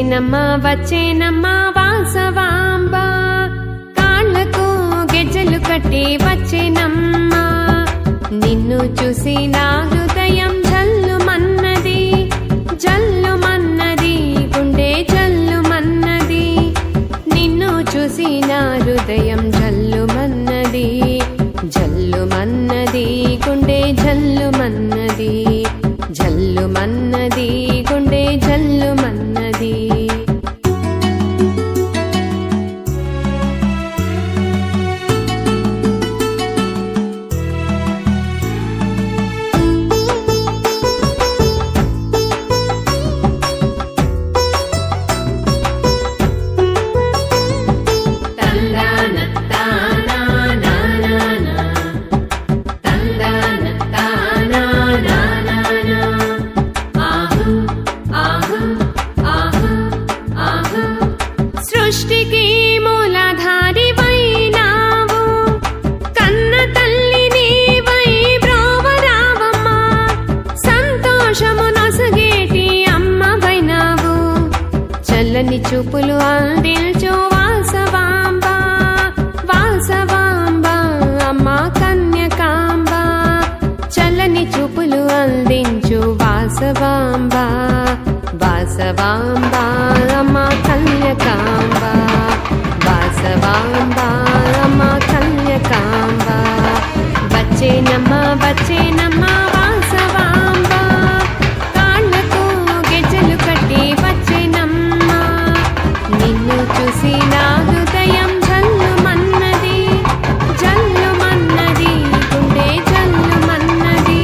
వచ్చేనమ్మ వాసవాంబ కాళ్ళకు గెజ్జలు కట్టి వచ్చేనమ్మ నిన్ను చూసి నా హృదయం జల్లుమన్నది జల్లుమన్నది గుండె జల్లుమన్నది నిన్ను చూసి నా హృదయం జల్లుమన్నది జల్లుమన్నది గుండె జల్లుమన్నది జల్లుమన్నది గుండె జల్లుమన్నది సృష్టికి మూలధారి వైనావు కన్న తల్లి నీవై బ్రోవరావమ్మా సంతోషము నొసగేటి అమ్మ వైనావు చల్లని చూపులు అందించు వాసవాంబ వాసవాంబ అమ్మ కన్యకాంబ చల్లని చూపులు అందించు వాసవాంబ వాసవాంబ అమ్మ కన్యకాంబ వాసవాంబ అమ్మ కన్యకాంబ వచ్చేనమ్మ వాసవాంబ కాళ్ళకు గెజ్జలు కట్టి వచ్చేనమ్మ నిన్ను చూసి నా హృదయం జల్లుమన్నది జల్లుమన్నది గుండె జల్లుమన్నది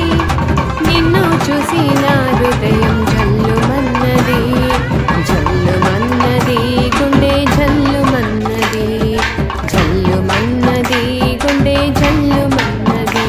నిన్ను చూసి నా హృదయం జల్లుమన్నది జల్లుమన్నది గుండె జల్లుమన్నది జల్లుమన్నది గుండె జల్లుమన్నది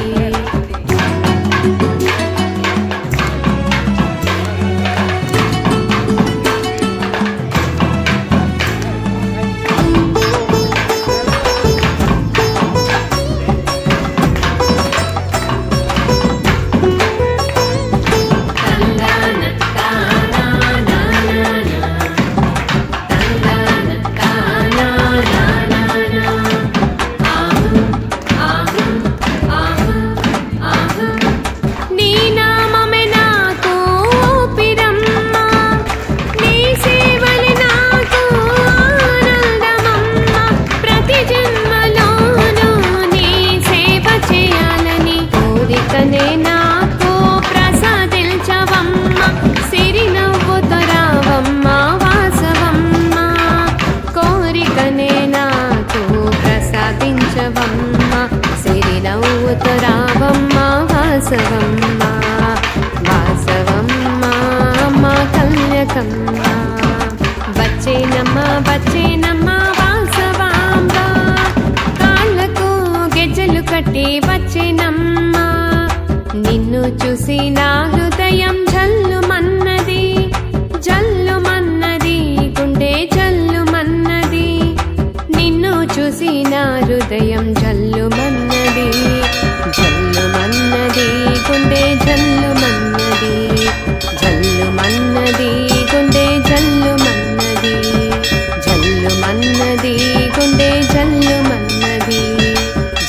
నీ నామమే నాకు ఊపిరమ్మ నీ సేవలే నాకు ఆనందమమ్మ ప్రతి జన్మలోనూ నీ సేవ చేయాలని కోరికనే నాకు ప్రసాదించవమ్మ సిరి నవ్వుతో రావమ్మ వాసవమ్మ కోరికనే నాకు ప్రసాదించవమ్మ సిరి నవ్వుతో రావమ్మ వాసవమ్మ వాసవమ్మ అమ్మ కన్యకమ్మ వచ్చేనమ్మ వాసవాంబ కాళ్ళకు గెజ్జలు కట్టి వచ్చేనమ్మ నిన్ను చూసి నా హృదయం జల్లుమన్నది జల్లుమన్నది గుండె జల్లుమన్నది నిన్ను చూసి నా హృదయం జల్లుమన్నది జల్లుమన్నది గుండె జల్లుమన్నది జల్లుమన్నది గుండె జల్లుమన్నది జల్లుమన్నది గుండె జల్లుమన్నది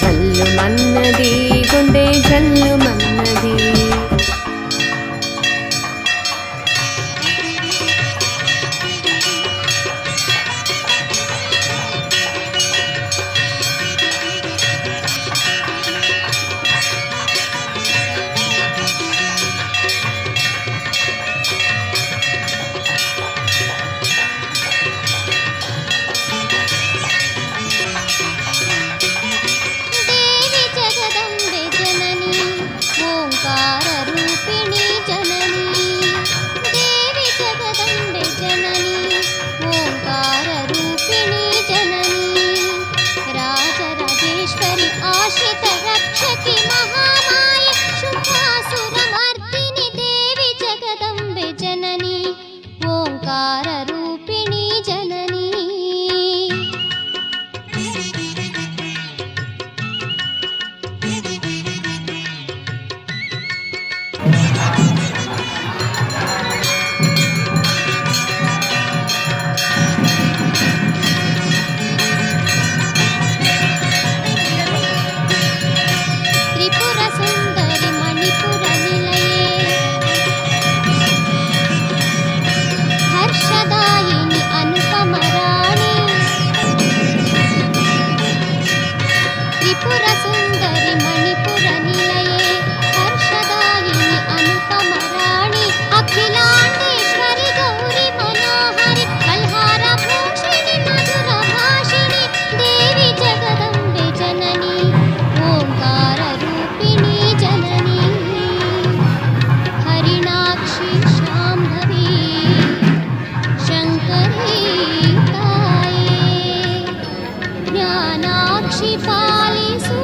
జల్లుమన్నది గుండె జల్లుమన్నది त्रिपुरसुन्दरि मणिपुरनिलये हर्षदायिनि अनुपमराणि अखिलाण्डेश्वरि गौरि मनोहरि कल्हारभूषिणि मधुरभाषिणि देवि जगदम्बे जननी ओङ्काररूपिणी जननी हरिणाक्षि शाम्भवी शङ्करी ताये ज्ञानाक्षि पालिसु